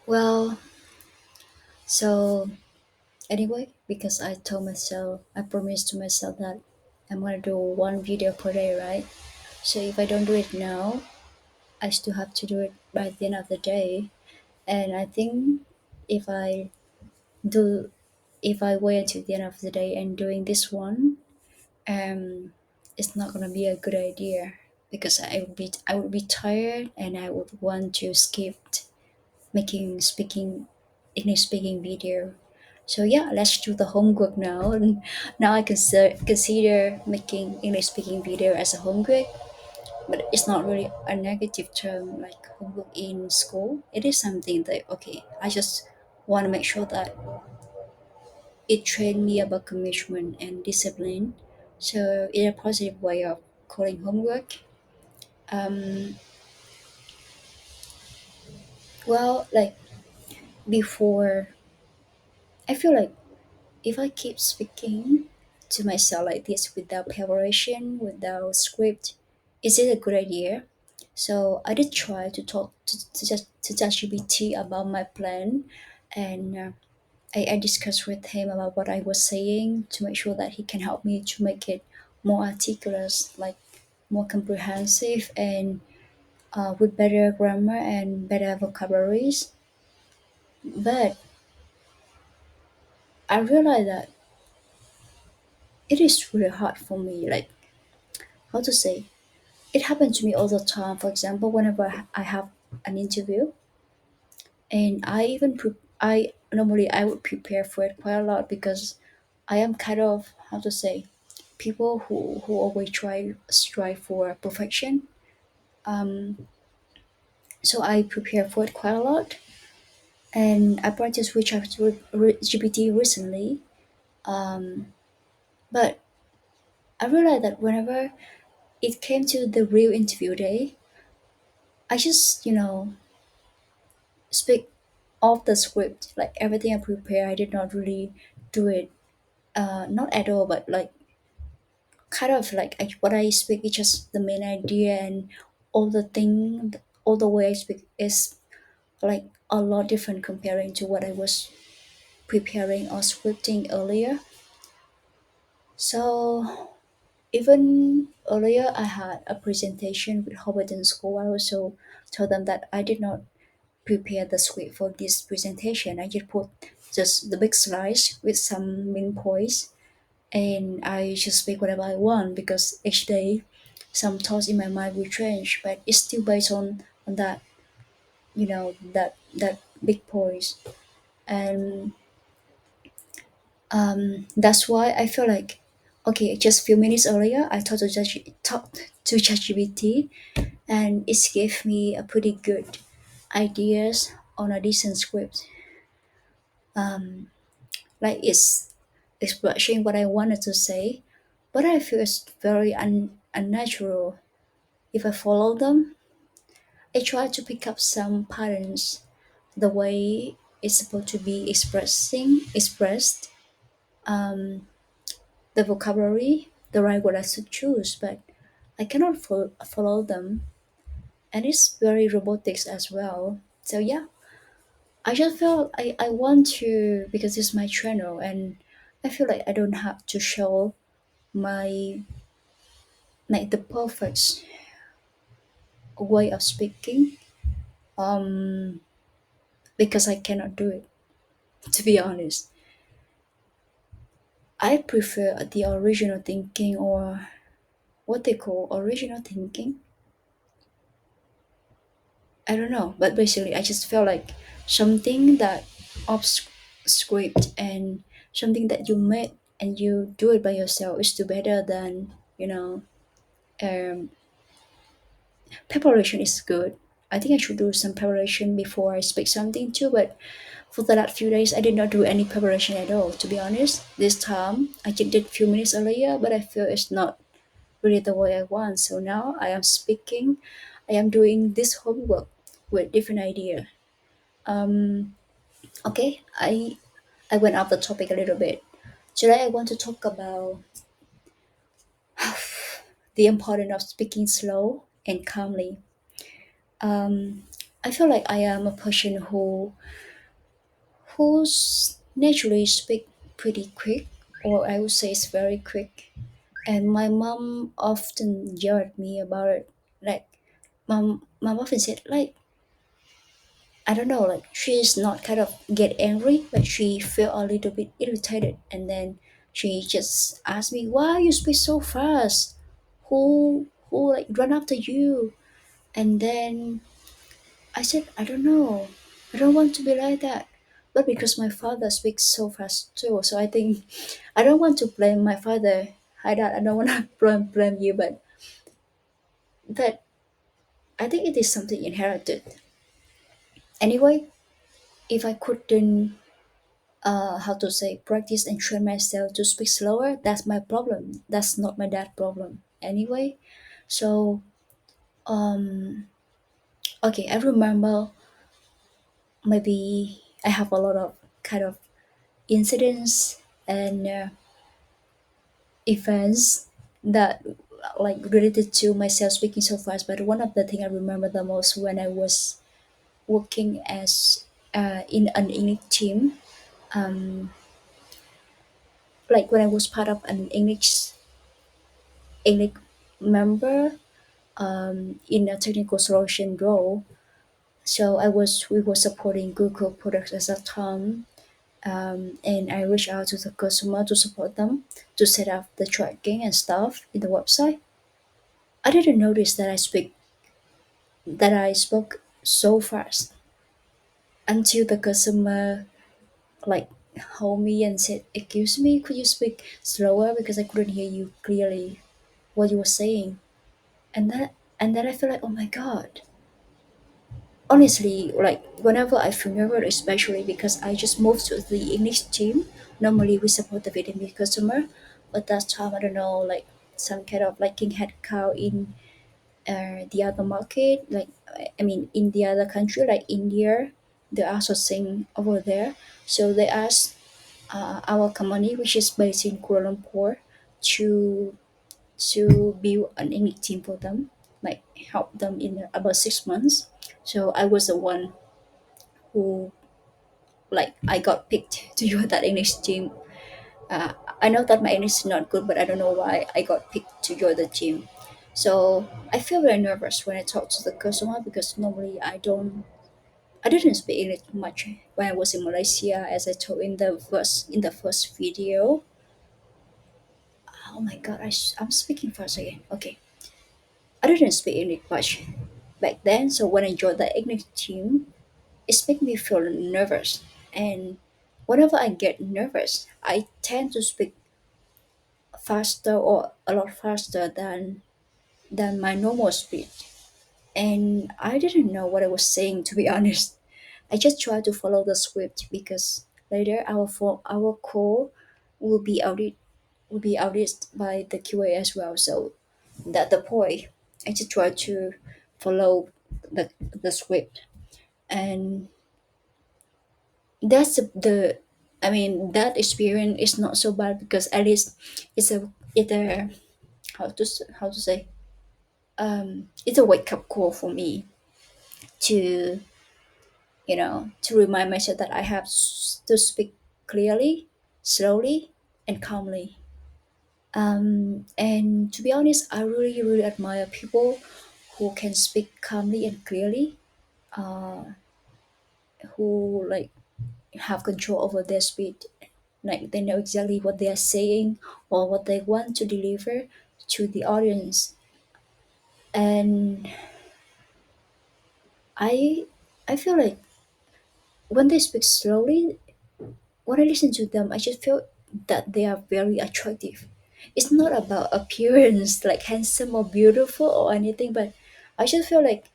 Well, so anyway, because I told myself, I promised to myself that I'm gonna do one video per day, right? So if I don't do it now, I still have to do it by the end of the day. And I think if I do, if I wait until the end of the day and doing this one, um, it's not gonna be a good idea because I would be tired and I would want to skip making speaking English speaking video. So yeah, let's do the homework now. And now I consider making English speaking video as a homework, but it's not really a negative term like homework in school. It is something that okay, I just want to make sure that it trained me about commitment and discipline. So in a positive way of calling homework. Um, well, like before, I feel like if I keep speaking to myself like this without preparation, without script, is it a good idea? So I did try to talk to ChatGPT about my plan, and I discussed with him about what I was saying to make sure that he can help me to make it more articulate, like more comprehensive, and with better grammar and better vocabularies. But I realized that it is really hard for me, like how to say it happens to me all the time. For example, whenever I have an interview, and I normally I would prepare for it quite a lot because I am kind of how to say people who always try strive for perfection. Um, so I prepare for it quite a lot, and I practiced with GPT recently. Um, but I realized that whenever it came to the real interview day, I just speak off the script. Like everything I prepare, I did not really do it. Not at all, but like kind of like what I speak is just the main idea, and all the thing, all the way I speak is like a lot different comparing to what I was preparing or scripting earlier. So even earlier, I had a presentation with Harvard in school. I also told them that I did not prepare the script for this presentation. I just put just the big slides with some main points, and I just speak whatever I want because each day some thoughts in my mind will change, but it's still based on that that big points. And that's why I feel like okay, just a few minutes earlier I talked to ChatGPT, and it gave me a pretty good ideas on a decent script. Like it's expressing what I wanted to say, but I feel it's very unnatural. If I follow them, I try to pick up some patterns, the way it's supposed to be expressed, the vocabulary, the right word I should choose, but I cannot follow them, and it's very robotics as well. So yeah, I just feel I want to because it's my channel, and I feel like I don't have to show my like the perfect way of speaking because I cannot do it. To be honest, I prefer the original thinking, or what they call original thinking. I don't know, but basically, I just felt like something that off script and something that you made and you do it by yourself is still better than um, preparation is good. I think I should do some preparation before I speak something too, but for the last few days, I did not do any preparation at all. To be honest, this time I just did few minutes earlier, but I feel it's not really the way I want. So now I am speaking, I am doing this homework with different idea. Um, okay, I went off the topic a little bit. Today I want to talk about the importance of speaking slow and calmly. I feel like I am a person who's naturally speak pretty quick, or I would say it's very quick. And my mom often yelled at me about it. Like, mom often said, like, I don't know, like she's not kind of get angry, but she feel a little bit irritated, and then she just asked me, "Why you speak so fast? Who like run after you?" And then I said, "I don't know. I don't want to be like that." But because my father speaks so fast too, so I think I don't want to blame my father. I don't want to blame you, but I think it is something inherited. Anyway, if I couldn't how to say practice and train myself to speak slower, that's my problem, that's not my dad problem anyway. So okay, I remember maybe I have a lot of kind of incidents and events that like related to myself speaking so fast, but one of the thing I remember the most when I was working as in an English team, um, like when I was part of an English member in a technical solution role. So we were supporting Google products at that time, and I reached out to the customer to support them to set up the tracking and stuff in the website. I didn't notice that I spoke so fast until the customer like hold me and said, "Excuse me, could you speak slower because I couldn't hear you clearly what you were saying." And then I feel like, oh my god, honestly, like whenever I feel nervous, especially because I just moved to the English team. Normally we support the Vietnamese customer, but that time I don't know, like some kind of lacking headcount in the other market, like I mean in the other country like India, they're outsourcing over there. So they asked our company, which is based in Kuala Lumpur, to build an English team for them, like help them in about 6 months. So I was the one who like I got picked to join that English team. Uh, I know that my English is not good, but I don't know why I got picked to join the team. So I feel very nervous when I talk to the customer because normally I didn't speak English much when I was in Malaysia, as I told in the first video. Oh my god, I'm speaking fast again. Okay, I didn't speak English much back then. So when I joined the English team, it makes me feel nervous. And whenever I get nervous, I tend to speak faster or a lot faster than my normal speed. And I didn't know what I was saying, to be honest. I just tried to follow the script because later our call will be audited by the QA as well. So that the point. I just tried to follow the script, and that's the I mean that experience is not so bad because at least it's a how to say it's a wake up call for me to to remind myself that I have to speak clearly, slowly, and calmly. And to be honest, I really admire people who can speak calmly and clearly, uh, who like have control over their speed, like they know exactly what they are saying or what they want to deliver to the audience. And I I feel like when they speak slowly, when I listen to them, I just feel that they are very attractive. It's not about appearance, like handsome or beautiful or anything, but I just feel like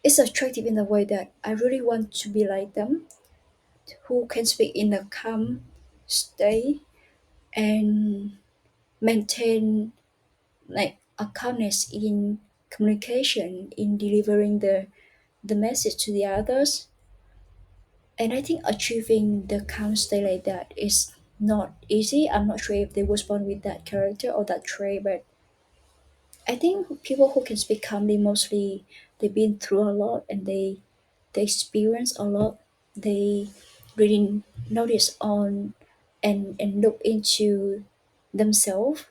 it's attractive in the way that I really want to be like them, who can speak in a calm state and maintain like a calmness in communication, in delivering the message to the others. And I think achieving the calm state like that is not easy. I'm not sure if they was born with that character or that trait, but I think people who can speak calmly mostly they've been through a lot, and they experience a lot. They really notice on and look into themselves,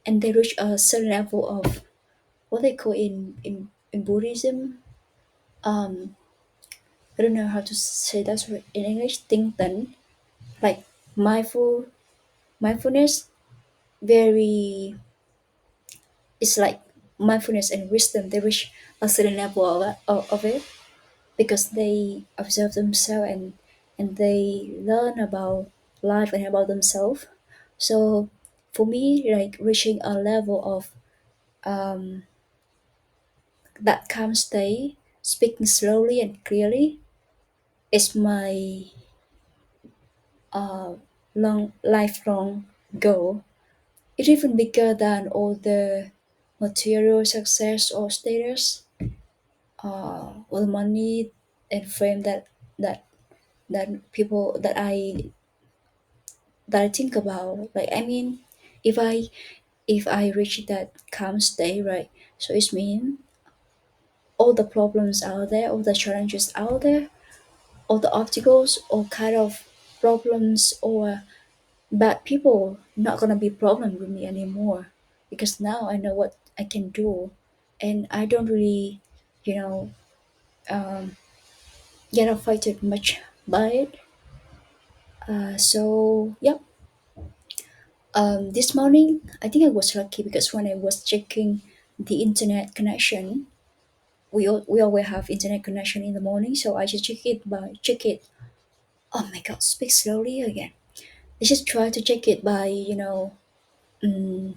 and they reach a certain level of what they call in Buddhism. um I don't know how to say that in English. Tinh tấn, like mindfulness. Very, it's like mindfulness and wisdom. They reach a certain level of it because they observe themselves, and they learn about life and about themselves. So for me, like reaching a level of um, that calm state, speaking slowly and clearly, is my uh, long lifelong goal. It's even bigger than all the material success or status, all the money and fame that that people that I think about. Like, I mean, if I reach that calm state, right? So it's mean all the problems out there, all the challenges out there, all the obstacles, all kind of problems or bad people not gonna be problem with me anymore, because now I know what I can do, and I don't really, you know, um, get affected much by it. So yep. This morning, I think I was lucky because when I was checking the internet connection, we always have internet connection in the morning, so I just check it. Oh my God, speak slowly again. I just try to check it by mm,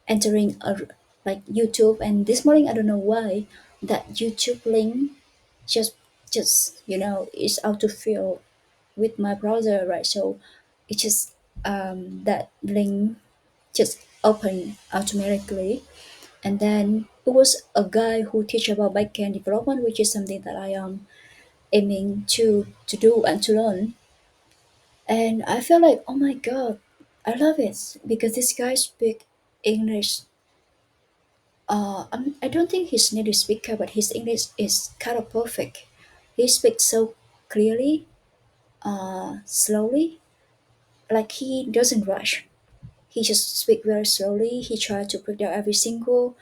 entering like YouTube, and this morning I don't know why that YouTube link just is autofill with my browser, right? So it just that link just open automatically, and then it was a guy who teach about backend development, which is something that I am aiming to do and to learn. And I feel like, oh my God, I love it because this guy speak English. I don't think he's native speaker, but his English is kind of perfect. He speaks so clearly, slowly, like he doesn't rush. He just speak very slowly. He try to break down every single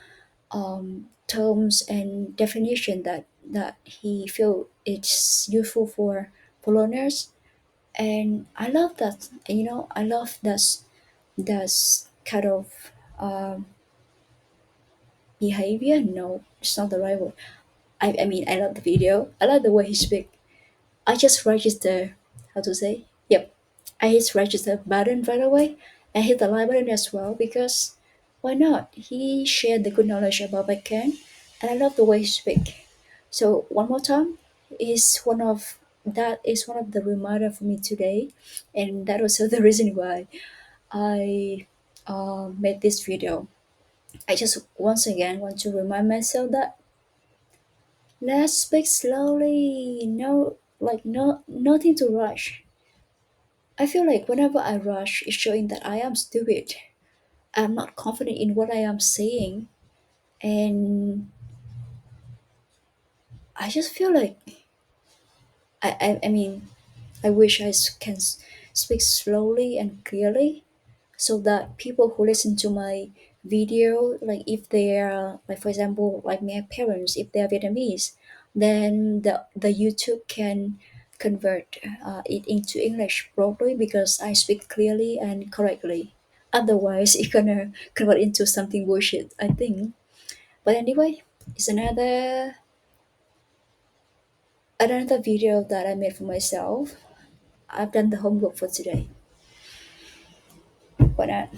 terms and definition that he feel it's useful for learners. And I love that. I love that's kind of um, behavior. No, it's not the right word. I mean, I love the video. I like the way he speak. I just register, how to say? Yep. I hit register button right away. I hit the like button as well because why not? He shared the good knowledge about backend, and I love the way he speak. So one more time is one of the reminder for me today, and that also the reason why I made this video. I just once again want to remind myself that let's speak slowly. No, like no, nothing to rush. I feel like whenever I rush, it's showing that I am stupid. I'm not confident in what I am saying, and I just feel like I mean, I wish can speak slowly and clearly so that people who listen to my video, like if they're like for example like my parents, if they're Vietnamese, then the YouTube can convert it into English properly because I speak clearly and correctly. Otherwise it's gonna convert into something bullshit, I think. But anyway, it's another video that I made for myself. I've done the homework for today. Why not?